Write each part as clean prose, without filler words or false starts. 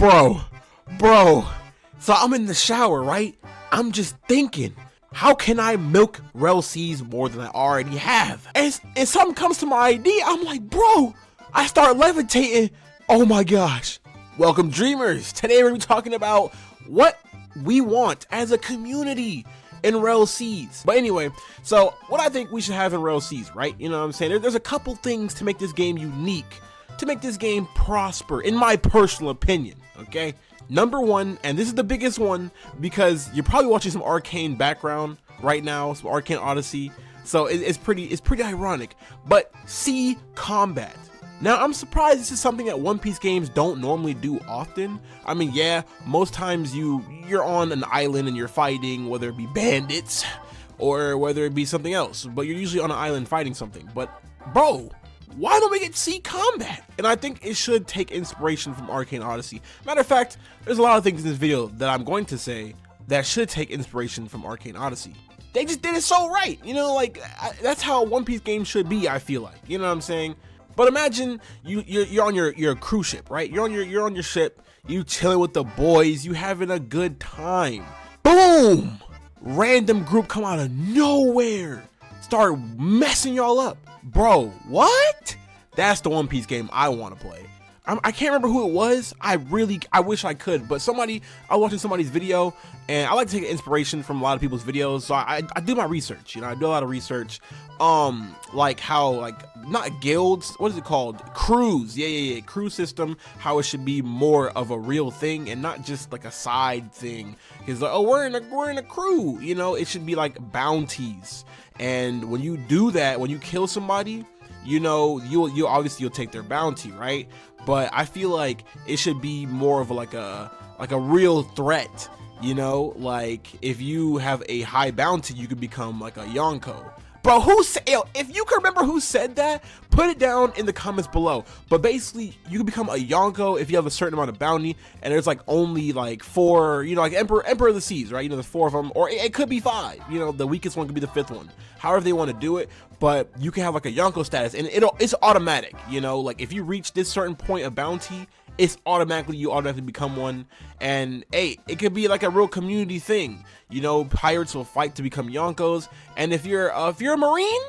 Bro. So I'm in the shower, right? I'm just thinking, how can I milk RELL SEAS more than I already have? And something comes to my idea. I'm like, bro, I start levitating. Oh my gosh. Welcome, dreamers. Today we're gonna be talking about what we want as a community in RELL SEAS. But anyway, so what I think we should have in RELL SEAS, right? You know what I'm saying? There's a couple things to make this game unique, to make this game prosper, in my personal opinion, okay? Number one, and this is the biggest one because you're probably watching some Arcane background right now, some Arcane Odyssey, so it's pretty ironic, but sea combat. Now, I'm surprised this is something that One Piece games don't normally do often. I mean, yeah, most times you're on an island and you're fighting, whether it be bandits or whether it be something else, but you're usually on an island fighting something. But bro, why don't we get sea combat? And I think it should take inspiration from Arcane Odyssey. Matter of fact, there's a lot of things in this video that I'm going to say that should take inspiration from Arcane Odyssey. They just did it so right, you know, like that's how a One Piece game should be, I feel like, you know what I'm saying? But imagine you're on your cruise ship, right? You're on your ship, you chilling with the boys, you having a good time. Boom! Random group come out of nowhere, start messing y'all up. Bro, what? That's the One Piece game I want to play. I can't remember who it was. I wish I could, but I was watching somebody's video, and I like to take inspiration from a lot of people's videos, so I do my research, you know, I do a lot of research, like how, like, not guilds, what is it called? Crews, yeah, crew system, how it should be more of a real thing and not just like a side thing, because like, oh, we're in a crew, you know, it should be like bounties, and when you do that, when you kill somebody, you know, you'll take their bounty, right? But I feel like it should be more of like a real threat, you know, like if you have a high bounty, you could become like a Yonko. Bro, if you can remember who said that, put it down in the comments below. But basically, you can become a Yonko if you have a certain amount of bounty, and there's like only like 4, you know, like Emperor of the Seas, right? You know, there's 4 of them, or it could be 5. You know, the weakest one could be the 5th one. However they want to do it, but you can have like a Yonko status, and it's automatic. You know, like if you reach this certain point of bounty, you automatically become one. And hey, it could be like a real community thing, you know, pirates will fight to become Yonkos. And if you're a marine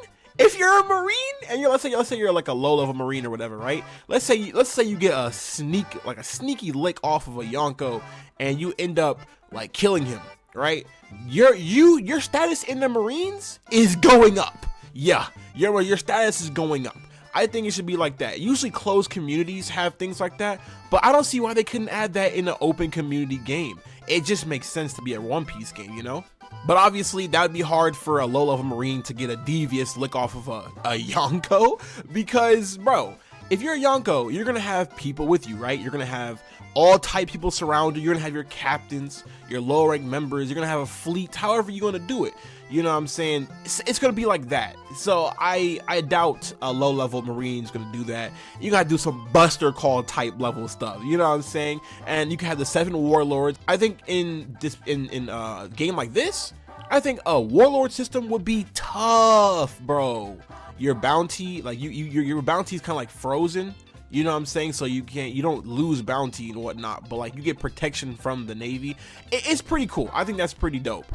and let's say you're like a low level marine or whatever, right? Let's say you get a sneaky lick off of a Yonko and you end up like killing him, right? Your status in the Marines is going up. Yeah, your status is going up. I think it should be like that. Usually closed communities have things like that, but I don't see why they couldn't add that in an open community game. It just makes sense to be a One Piece game, you know? But obviously that would be hard for a low level marine to get a devious lick off of a Yonko, because bro, if you're a Yonko, you're gonna have people with you, right? You're gonna have all type people surround you. You're gonna have your captains, your low rank members, you're gonna have a fleet, however you're gonna do it. You know what I'm saying? It's gonna be like that. So I doubt a low level marine's gonna do that. You gotta do some buster call type level stuff, you know what I'm saying? And you can have the 7 warlords. I think in a game like this, I think a warlord system would be tough, bro. Your bounty, like your bounty is kind of like frozen, you know what I'm saying? So you don't lose bounty and whatnot, but like you get protection from the Navy. It's pretty cool. I think that's pretty dope.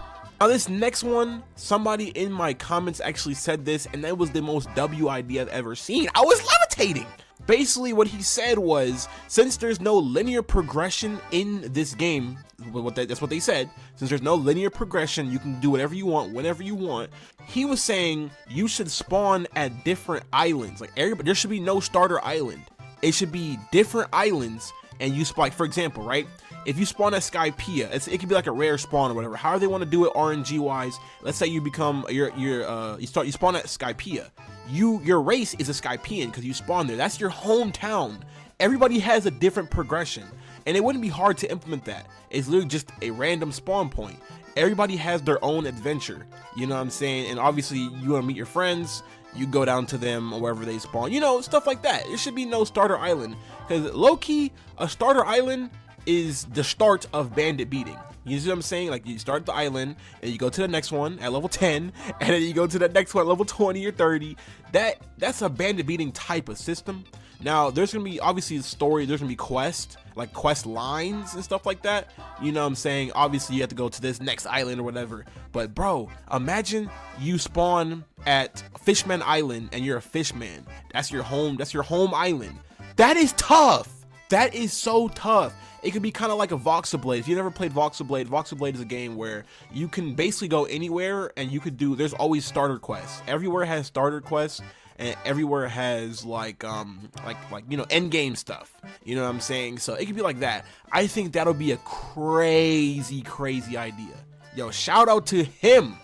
Now this next one, somebody in my comments actually said this, and that was the most W idea I've ever seen. I was levitating. Basically what he said was, since there's no linear progression in this game, that's what they said, since there's no linear progression, you can do whatever you want, whenever you want. He was saying you should spawn at different islands. Like there should be no starter island. It should be different islands, and you spawn, like, for example, right? If you spawn at Skypiea, it could be like a rare spawn or whatever. However they want to do it RNG wise. Let's say you become you spawn at Skypiea. Your race is a Skypiean because you spawn there. That's your hometown. Everybody has a different progression, and it wouldn't be hard to implement that. It's literally just a random spawn point. Everybody has their own adventure. You know what I'm saying? And obviously you want to meet your friends, you go down to them or wherever they spawn. You know, stuff like that. There should be no starter island, because low key a starter island is the start of bandit beating. You see what I'm saying? Like you start the island and you go to the next one at level 10, and then you go to the next one at level 20 or 30. That's a bandit beating type of system. Now there's gonna be obviously the story, there's gonna be quests, like quest lines and stuff like that. You know what I'm saying? Obviously you have to go to this next island or whatever. But bro, imagine you spawn at Fishman Island and you're a fishman. That's your home island. That is tough. That is so tough. It could be kind of like a Voxelblade. If you never played Voxelblade, Voxelblade is a game where you can basically go anywhere and you could do, there's always starter quests. Everywhere has starter quests, and everywhere has like you know, end game stuff. You know what I'm saying? So it could be like that. I think that'll be a crazy idea. Yo, shout out to him.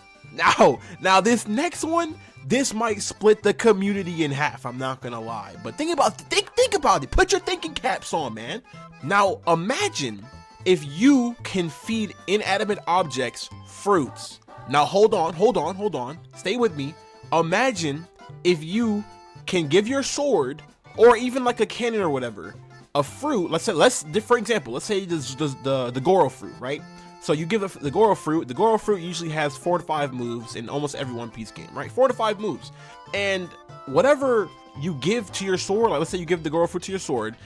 Now this next one, this might split the community in half. I'm not gonna lie, but think about it. Put your thinking caps on, man. Now imagine if you can feed inanimate objects fruits. Now hold on. Stay with me. Imagine if you can give your sword, or even like a cannon or whatever, a fruit. For example, let's say the Goro fruit, right? So you give the Goro fruit. The Goro fruit usually has 4 to 5 moves in almost every One Piece game, right? 4 to 5 moves. And whatever you give to your sword, like let's say you give the Goro fruit to your sword,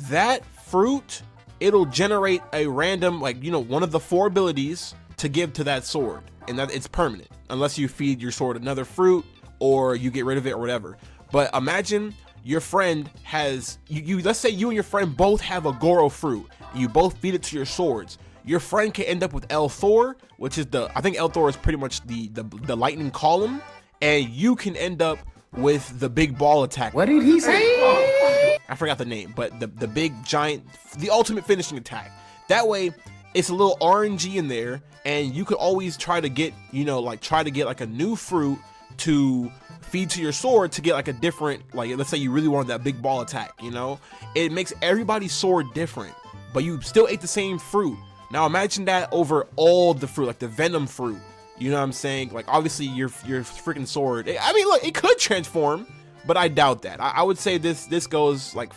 that fruit, it'll generate a random, like, you know, one of the 4 abilities to give to that sword, and that it's permanent unless you feed your sword another fruit or you get rid of it or whatever. But imagine your friend has let's say you and your friend both have a Goro fruit. You both feed it to your swords. Your friend can end up with El Thor, which is I think El Thor is pretty much the lightning column, and you can end up with the big ball attack. What did he say? I forgot the name, but the big giant, the ultimate finishing attack. That way, it's a little RNG in there, and you could always try to get, you know, like try to get like a new fruit to feed to your sword to get like a different, like let's say you really wanted that big ball attack, you know? It makes everybody's sword different, but you still ate the same fruit. Now imagine that over all the fruit, like the venom fruit. You know what I'm saying? Like obviously your freaking sword, I mean, look, it could transform, but I doubt that. I would say this goes like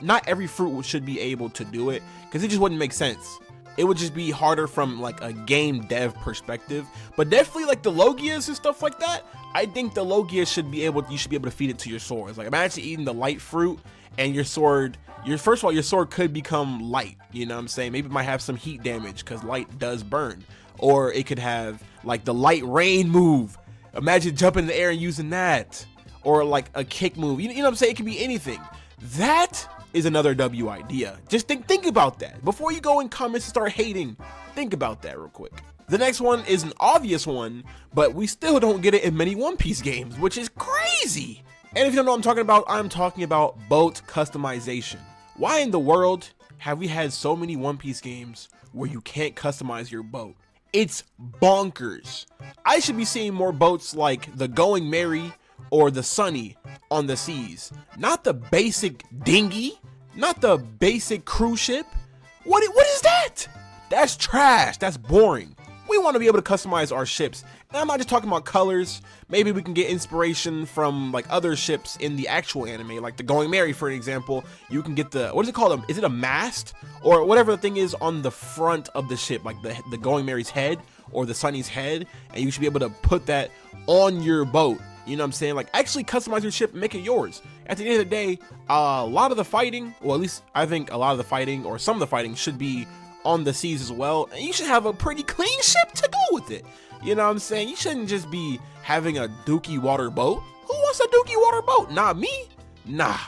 not every fruit should be able to do it, because it just wouldn't make sense. It would just be harder from like a game dev perspective. But definitely like the Logias and stuff like that, I think the Logia should be able to feed it to your swords. Like imagine eating the light fruit and your sword, first of all, your sword could become light. You know what I'm saying? Maybe it might have some heat damage because light does burn. Or it could have like the light rain move. Imagine jumping in the air and using that. Or like a kick move. You know what I'm saying? It could be anything. That is another W idea. Just think about that. Before you go in comments and start hating, think about that real quick. The next one is an obvious one, but we still don't get it in many One Piece games, which is crazy. And if you don't know what I'm talking about boat customization. Why in the world have we had so many One Piece games where you can't customize your boat? It's bonkers. I should be seeing more boats like the Going Merry or the Sunny on the seas. Not the basic dinghy, not the basic cruise ship. What is that? That's trash. That's boring. We want to be able to customize our ships. And I'm not just talking about colors. Maybe we can get inspiration from like other ships in the actual anime, like the Going Merry, for example. You can get what is it called? Is it a mast or whatever the thing is on the front of the ship, like the Going Merry's head or the Sunny's head, and you should be able to put that on your boat. You know what I'm saying? Like actually customize your ship and make it yours. At the end of the day, a lot of the fighting, well, at least I think a lot of the fighting or some of the fighting should be on the seas as well, and you should have a pretty clean ship to go with it. You know what I'm saying? You shouldn't just be having a dookie water boat. Who wants a dookie water boat? Not me. Nah.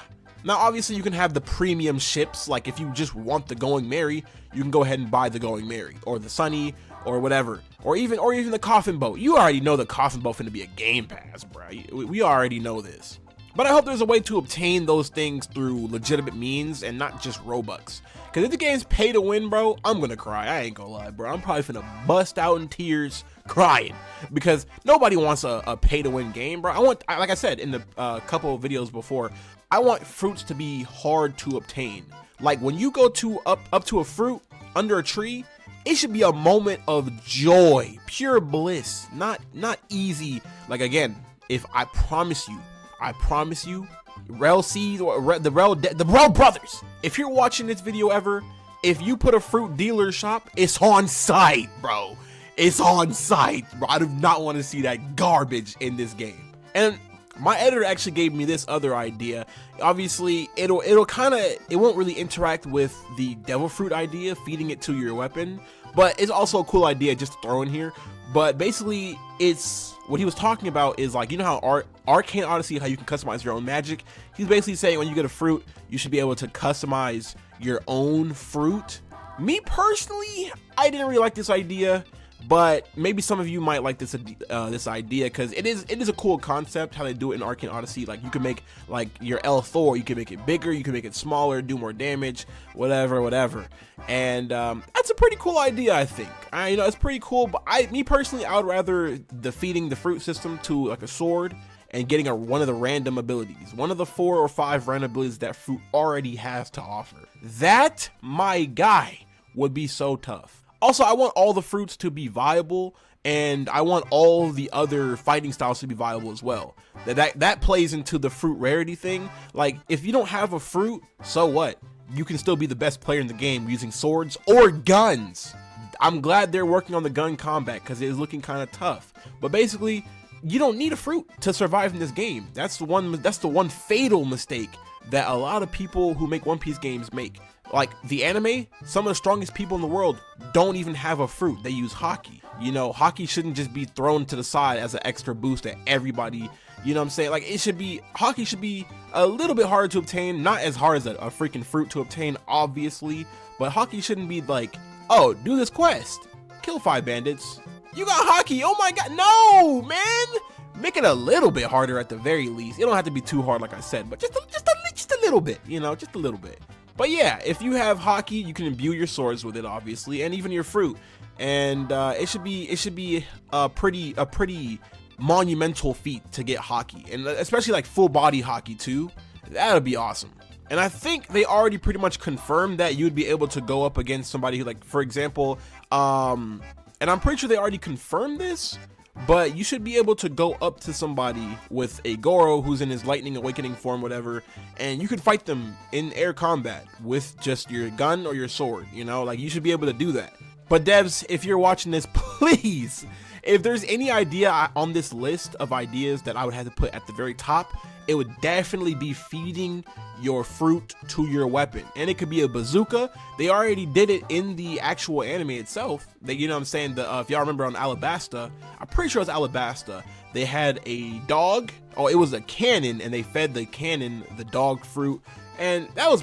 Now obviously you can have the premium ships, like if you just want the Going Merry, you can go ahead and buy the Going Merry or the Sunny or whatever, or even the coffin boat. You already know the coffin boat finna be a game pass, bro. We already know this. But I hope there's a way to obtain those things through legitimate means and not just Robux. Because if the game's pay to win, bro, I'm gonna cry. I ain't gonna lie, bro. I'm probably finna bust out in tears crying because nobody wants a pay to win game, bro. Like I said in the couple of videos before, I want fruits to be hard to obtain. Like when you go to up to a fruit under a tree, it should be a moment of joy, pure bliss, not easy. Like again, if I promise you, RELL SEAS or the RELL brothers, if you're watching this video ever, if you put a fruit dealer shop, it's on site, bro. It's on site, bro. I do not want to see that garbage in this game. And my editor actually gave me this other idea. Obviously, it won't really interact with the devil fruit idea, feeding it to your weapon, but it's also a cool idea just to throw in here. But basically, it's what he was talking about is like, you know how Arcane Odyssey, how you can customize your own magic. He's basically saying when you get a fruit, you should be able to customize your own fruit. Me personally, I didn't really like this idea, but maybe some of you might like this idea, because it is a cool concept how they do it in Arcane Odyssey. Like you can make like your L Thor, you can make it bigger, you can make it smaller, do more damage, whatever. And that's a pretty cool idea, I think. You know, it's pretty cool, but me personally, I would rather defeating the fruit system to like a sword and getting one of the random abilities, one of the 4 or 5 random abilities that fruit already has to offer. That, my guy, would be so tough. Also, I want all the fruits to be viable, and I want all the other fighting styles to be viable as well. That plays into the fruit rarity thing. Like, if you don't have a fruit, so what? You can still be the best player in the game using swords or guns. I'm glad they're working on the gun combat because it is looking kind of tough. But basically, you don't need a fruit to survive in this game. That's the one fatal mistake that a lot of people who make One Piece games make. Like the anime, some of the strongest people in the world don't even have a fruit. They use hockey. You know, hockey shouldn't just be thrown to the side as an extra boost that everybody, you know what I'm saying? Like hockey should be a little bit harder to obtain, not as hard as a freaking fruit to obtain, obviously, but hockey shouldn't be like, oh, do this quest, kill 5 bandits. You got hockey, oh my god, no, man! Make it a little bit harder at the very least. It don't have to be too hard like I said, but just a little bit, you know, just a little bit. But yeah, if you have hockey, you can imbue your swords with it, obviously, and even your fruit. And it should be a pretty monumental feat to get hockey, and especially like full body hockey too. That would be awesome. And I think they already pretty much confirmed that you'd be able to go up against somebody who, like, for example, and I'm pretty sure they already confirmed this, but you should be able to go up to somebody with a Goro who's in his Lightning Awakening form, whatever, and you could fight them in air combat with just your gun or your sword, you know, like you should be able to do that. But devs, if you're watching this, please, if there's any idea on this list of ideas that I would have to put at the very top, it would definitely be feeding your fruit to your weapon. And it could be a bazooka. They already did it in the actual anime itself. You know what I'm saying? If y'all remember on Alabasta, I'm pretty sure it was Alabasta, they had a dog. Oh, it was a cannon, and they fed the cannon the dog fruit. And that was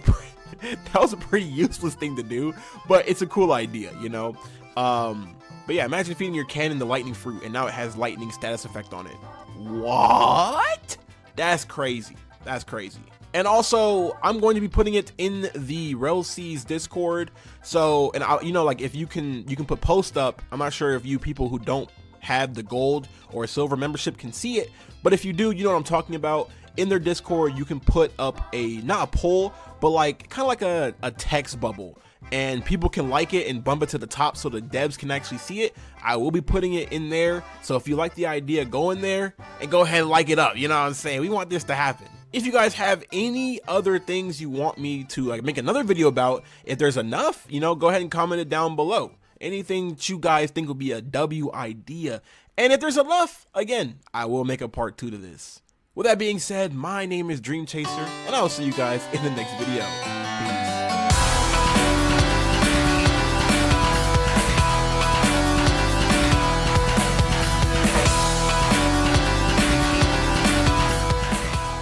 a pretty useless thing to do, but it's a cool idea, you know? But yeah, imagine feeding your cannon the lightning fruit, and now it has lightning status effect on it. What? That's crazy. That's crazy. And also, I'm going to be putting it in the RELL SEAS Discord. So, and you know, like if you can put post up. I'm not sure if you people who don't have the gold or silver membership can see it, but if you do, you know what I'm talking about. In their Discord, you can put up not a poll, but like kind of like a text bubble, and people can like it and bump it to the top so the devs can actually see it. I will be putting it in there. So if you like the idea, go in there and go ahead and like it up. You know what I'm saying? We want this to happen. If you guys have any other things you want me to like make another video about, if there's enough, you know, go ahead and comment it down below. Anything that you guys think would be a W idea. And if there's enough, again, I will make a part 2 to this. With that being said, my name is Dream Chaser, and I will see you guys in the next video. Peace.